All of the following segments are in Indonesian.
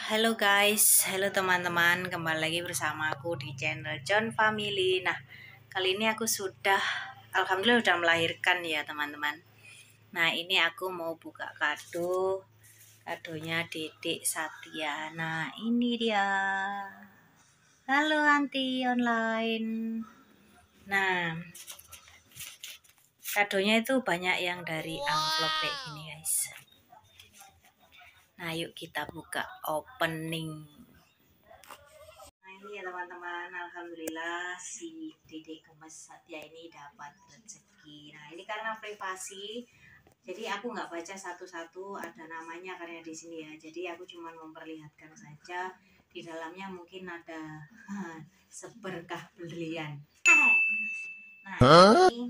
Halo guys, halo teman-teman, kembali lagi bersama aku di channel John Family. Nah, kali ini aku alhamdulillah sudah melahirkan ya teman-teman. Nah, ini aku mau buka kadonya Dedek Satya. Nah, ini dia. Halo anti online. Nah, kadonya itu banyak yang dari amplop kayak gini guys. Nah, yuk kita buka opening. Nah, ini ya teman-teman, alhamdulillah si Dedek Gemes Satya ini dapat rezeki. Nah, ini karena privasi, jadi aku nggak baca satu-satu ada namanya karena di sini ya. Jadi aku cuma memperlihatkan saja, di dalamnya mungkin ada seberkah berlian. Nah, ini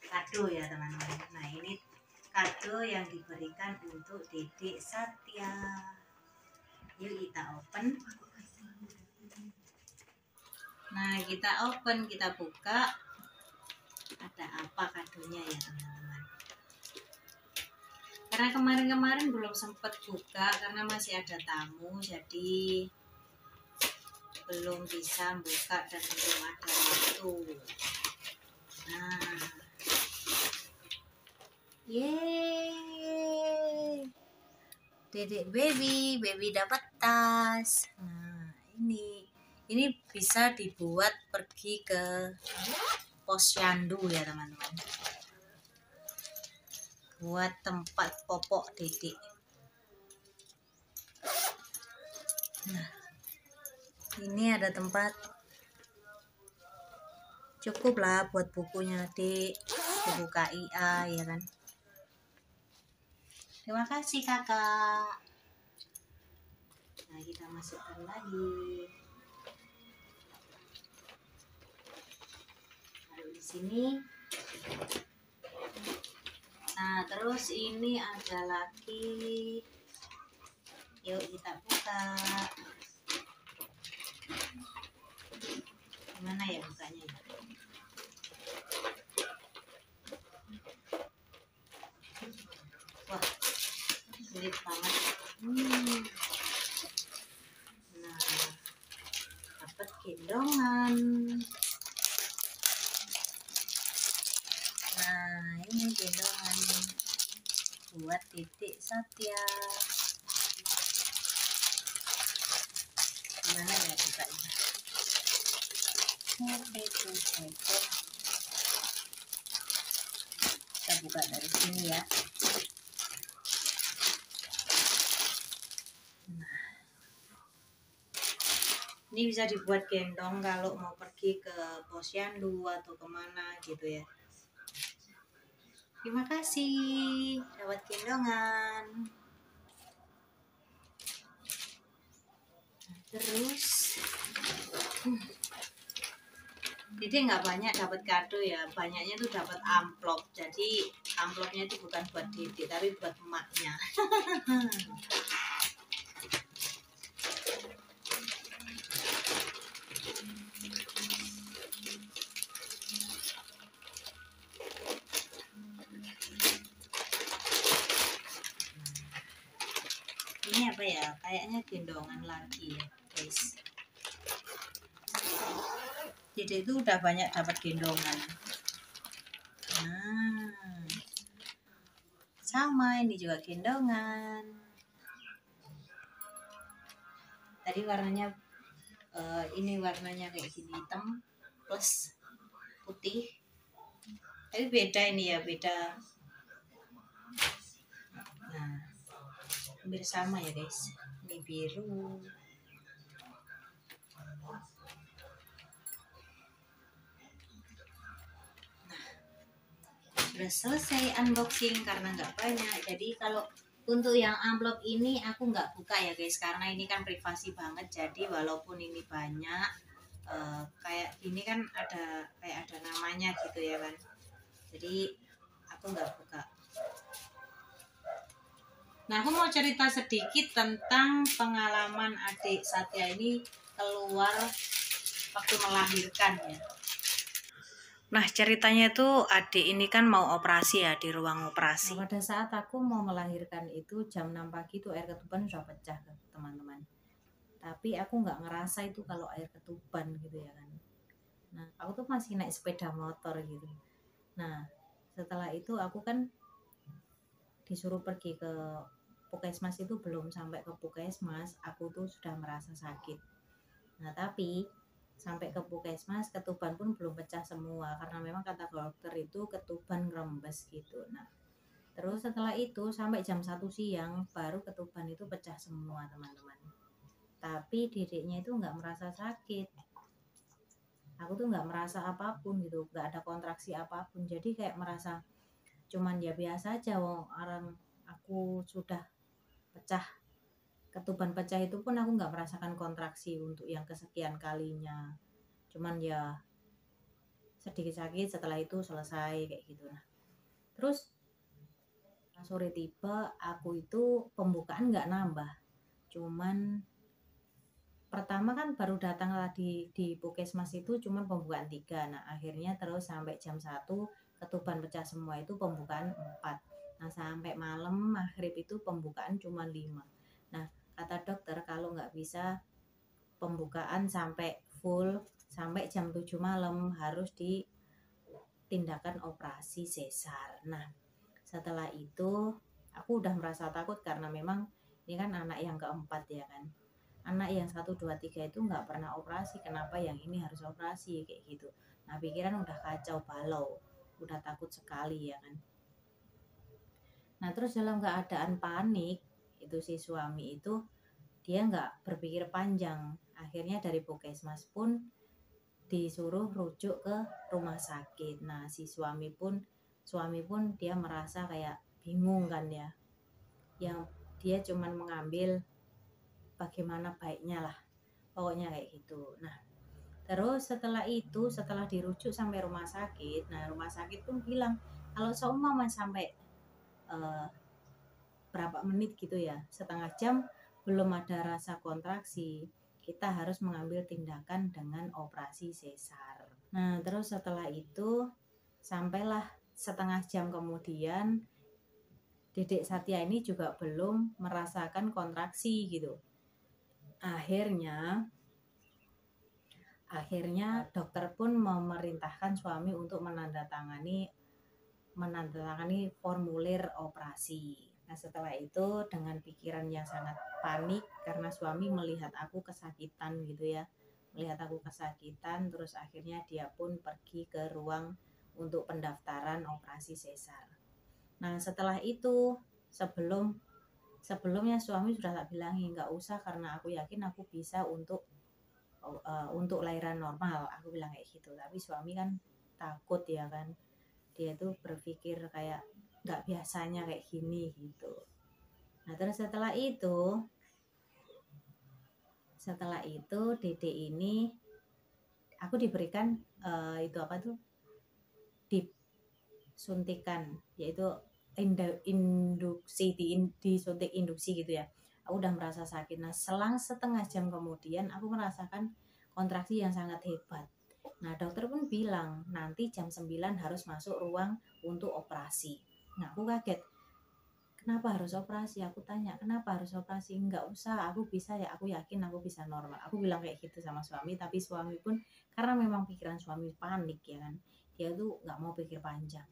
kado ya teman-teman. Nah, ini kado yang diberikan untuk Dedek Satya. Yuk kita open. Nah, kita buka. Ada apa kadonya ya teman-teman? Karena kemarin-kemarin belum sempat buka karena masih ada tamu, jadi belum bisa buka dan belum ada waktu. Nah, yeay, Dedek baby dapat tas. Nah, ini bisa dibuat pergi ke posyandu ya teman-teman, buat tempat popok Dedek. Nah, ini ada tempat cukup lah buat bukunya Dek, buku KIA ya kan. Terima kasih kakak. Nah, kita masukkan lagi. Taruh di sini. Nah, terus ini ada lagi. Yuk kita buka. Gimana ya bukanya ya? Wah, sulit banget. Nah, dapat gendongan. Nah, ini gendongan buat Dedek Satya. Gimana ya bukanya? Kita buka dari sini ya. Nah, ini bisa dibuat gendong kalau mau pergi ke posyandu atau kemana gitu ya. Terima kasih dapat gendongan. Terus Dede nggak banyak dapat kado ya, banyaknya tuh dapat amplop. Jadi amplopnya itu bukan buat Dede tapi buat emaknya. Ini apa ya? Kayaknya gendongan lagi ya, guys. Dede itu udah banyak dapat gendongan. Nah, sama ini juga gendongan. Tadi warnanya ini warnanya kayak gini, hitam plus putih. Tapi beda ini ya, beda. Nah, hampir sama ya guys. Ini biru. Sudah selesai unboxing karena nggak banyak. Jadi kalau untuk yang amplop ini aku nggak buka ya guys, karena ini kan privasi banget. Jadi walaupun ini banyak kayak ini kan ada namanya gitu ya kan. Jadi aku nggak buka. Nah, aku mau cerita sedikit tentang pengalaman adik Satya ini keluar waktu melahirkan ya. Nah, ceritanya itu adik ini kan mau operasi ya, di ruang operasi. Nah, pada saat aku mau melahirkan itu jam 6 pagi itu air ketuban sudah pecah teman-teman. Tapi aku nggak ngerasa itu kalau air ketuban gitu ya kan. Nah, aku tuh masih naik sepeda motor gitu. Nah, setelah itu aku kan disuruh pergi ke Puskesmas, itu belum sampai ke Puskesmas aku tuh sudah merasa sakit. Nah, tapi sampai ke Puskesmas ketuban pun belum pecah semua karena memang kata dokter itu ketuban rembes gitu. Nah, terus setelah itu sampai jam 1 siang baru ketuban itu pecah semua teman-teman. Tapi dedeknya itu nggak merasa sakit. Aku tuh nggak merasa apapun gitu, nggak ada kontraksi apapun. Jadi kayak merasa cuman ya biasa aja, wong orang aku sudah pecah, ketuban pecah itu pun aku nggak merasakan kontraksi untuk yang kesekian kalinya. Cuman ya sedikit sakit, setelah itu selesai kayak gitu. Nah, terus sore tiba aku itu pembukaan nggak nambah, cuman pertama kan baru datang tadi di Puskesmas itu cuman pembukaan 3. Nah, akhirnya terus sampai jam 1 ketuban pecah semua itu pembukaan 4. Nah, sampai malam maghrib itu pembukaan cuma 5. Nah, kata dokter kalau nggak bisa pembukaan sampai full sampai jam 7 malam harus ditindakan operasi sesar. Nah, setelah itu aku udah merasa takut karena memang ini kan anak yang keempat ya kan. Anak yang 1, 2, 3 itu nggak pernah operasi, kenapa yang ini harus operasi kayak gitu. Nah, pikiran udah kacau balau, udah takut sekali ya kan. Nah, terus dalam keadaan panik itu si suami itu dia nggak berpikir panjang, akhirnya dari Puskesmas pun disuruh rujuk ke rumah sakit. Nah, si suami pun dia merasa kayak bingung kan ya, yang dia cuman mengambil bagaimana baiknya lah, pokoknya kayak gitu. Nah, terus setelah itu, setelah dirujuk sampai rumah sakit, nah rumah sakit pun bilang kalau seumpama sampai eh, berapa menit gitu ya, setengah jam belum ada rasa kontraksi, kita harus mengambil tindakan dengan operasi sesar. Nah, terus setelah itu sampailah setengah jam kemudian Dedek Satya ini juga belum merasakan kontraksi gitu. Akhirnya dokter pun memerintahkan suami untuk menandatangani formulir operasi. Nah, setelah itu dengan pikiran yang sangat panik karena suami melihat aku kesakitan gitu ya. Melihat aku kesakitan, terus akhirnya dia pun pergi ke ruang untuk pendaftaran operasi sesar. Nah, setelah itu sebelumnya suami sudah tak bilangi nggak usah karena aku yakin aku bisa untuk lahiran normal, aku bilang kayak gitu. Tapi suami kan takut ya kan, dia tuh berpikir kayak nggak biasanya kayak gini gitu. Nah, terus setelah itu Dede ini aku diberikan itu apa tuh, disuntikan, yaitu disuntik induksi gitu ya. Aku udah merasa sakit. Nah, selang setengah jam kemudian aku merasakan kontraksi yang sangat hebat. Nah, dokter pun bilang nanti jam 9 harus masuk ruang untuk operasi. Nah, aku kaget. Kenapa harus operasi? Aku tanya, kenapa harus operasi? Enggak usah, aku bisa ya, aku yakin aku bisa normal. Aku bilang kayak gitu sama suami, tapi suami pun karena memang pikiran suami panik ya kan. Dia tuh nggak mau pikir panjang.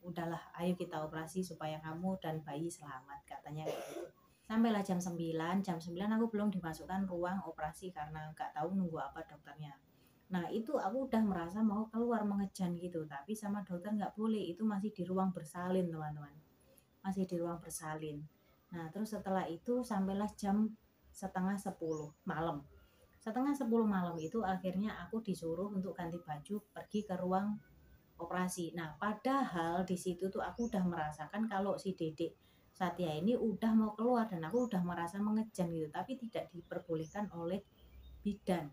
Udahlah, ayo kita operasi supaya kamu dan bayi selamat, katanya kayak gitu. Sampailah jam 9 aku belum dimasukkan ruang operasi karena nggak tahu nunggu apa dokternya. Nah, itu aku udah merasa mau keluar mengejan gitu, tapi sama dokter nggak boleh, itu masih di ruang bersalin teman-teman, masih di ruang bersalin. Nah, terus setelah itu sampailah jam setengah 10 malam. Setengah 10 malam itu akhirnya aku disuruh untuk ganti baju pergi ke ruang operasi. Nah, padahal di situ tuh aku udah merasakan kalau si Dedek Satya ini udah mau keluar dan aku udah merasa mengejan gitu, tapi tidak diperbolehkan oleh bidan.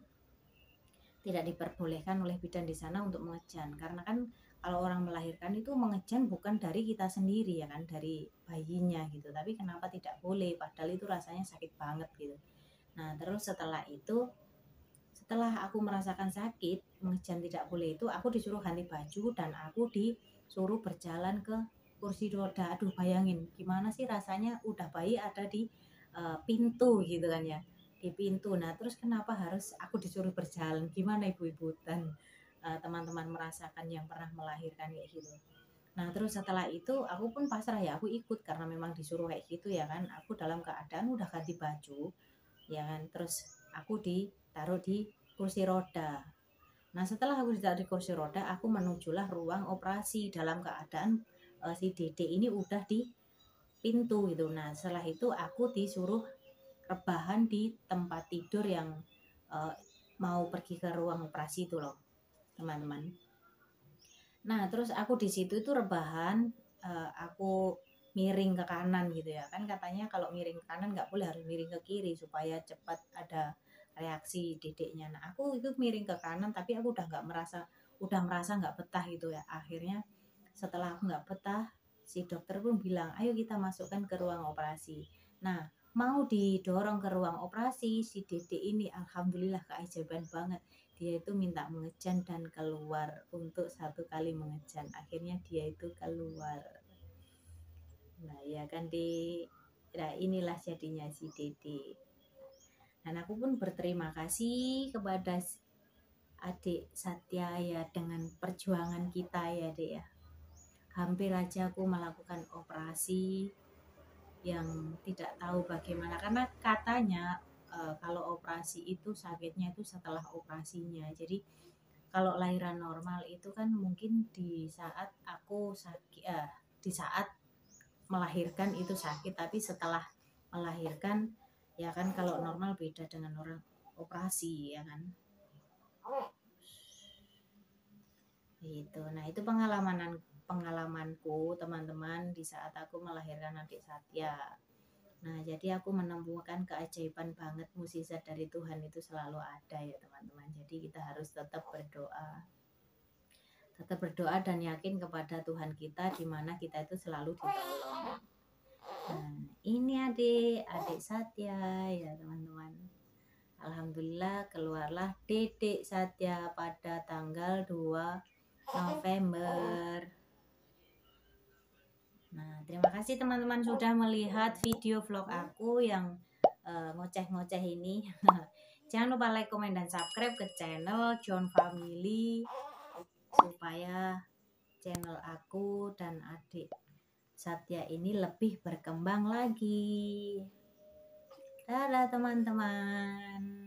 Tidak diperbolehkan oleh bidan di sana untuk mengejan karena kan kalau orang melahirkan itu mengejan bukan dari kita sendiri ya kan, dari bayinya gitu. Tapi kenapa tidak boleh padahal itu rasanya sakit banget gitu. Nah, terus setelah aku merasakan sakit, mengejan tidak boleh itu, aku disuruh ganti baju dan aku disuruh berjalan ke kursi roda. Aduh, bayangin gimana sih rasanya udah bayi ada di pintu gitu kan ya, di pintu. Nah, terus kenapa harus aku disuruh berjalan? Gimana ibu-ibu dan teman-teman merasakan yang pernah melahirkan kayak gitu? Nah, terus setelah itu aku pun pasrah ya, aku ikut karena memang disuruh kayak gitu ya kan. Aku dalam keadaan udah ganti baju, ya kan. Terus aku ditaruh di kursi roda. Nah, setelah aku ditaruh di kursi roda, aku menujulah ruang operasi dalam keadaan si Dede ini udah di pintu gitu. Nah, setelah itu aku disuruh rebahan di tempat tidur yang eh, mau pergi ke ruang operasi itu loh, teman-teman. Nah, terus aku di situ itu rebahan, aku miring ke kanan gitu ya. Kan katanya kalau miring ke kanan nggak boleh, harus miring ke kiri supaya cepat ada reaksi dedeknya. Nah, aku itu miring ke kanan tapi aku udah merasa nggak betah gitu ya. Akhirnya setelah aku nggak betah, si dokter pun bilang, ayo kita masukkan ke ruang operasi. Nah, mau didorong ke ruang operasi, si dedek ini alhamdulillah keajaiban banget, dia itu minta mengejan dan keluar untuk 1 kali mengejan, akhirnya dia itu keluar. Nah ya kan nah inilah jadinya si Dede. Dan aku pun berterima kasih kepada adik Satya ya, dengan perjuangan kita ya dek ya. Hampir aja aku melakukan operasi yang tidak tahu bagaimana, karena katanya kalau operasi itu sakitnya itu setelah operasinya. Jadi kalau lahiran normal itu kan mungkin di saat aku sakit, di saat melahirkan itu sakit, tapi setelah melahirkan ya kan, kalau normal beda dengan orang operasi ya kan. Gitu. Nah, itu pengalamanku teman-teman di saat aku melahirkan adik Satya. Nah, jadi aku menemukan keajaiban banget, mukjizat dari Tuhan itu selalu ada ya teman-teman. Jadi kita harus tetap berdoa. Tetap berdoa dan yakin kepada Tuhan kita, di mana kita itu selalu ditolong. Nah, ini adik Satya ya teman-teman. Alhamdulillah keluarlah Dedek Satya pada tanggal 2 November. Nah, terima kasih teman-teman sudah melihat video vlog aku yang ngoceh-ngoceh ini. Jangan lupa like, komen, dan subscribe ke channel John Family supaya channel aku dan adik Satya ini lebih berkembang lagi. Dadah teman-teman.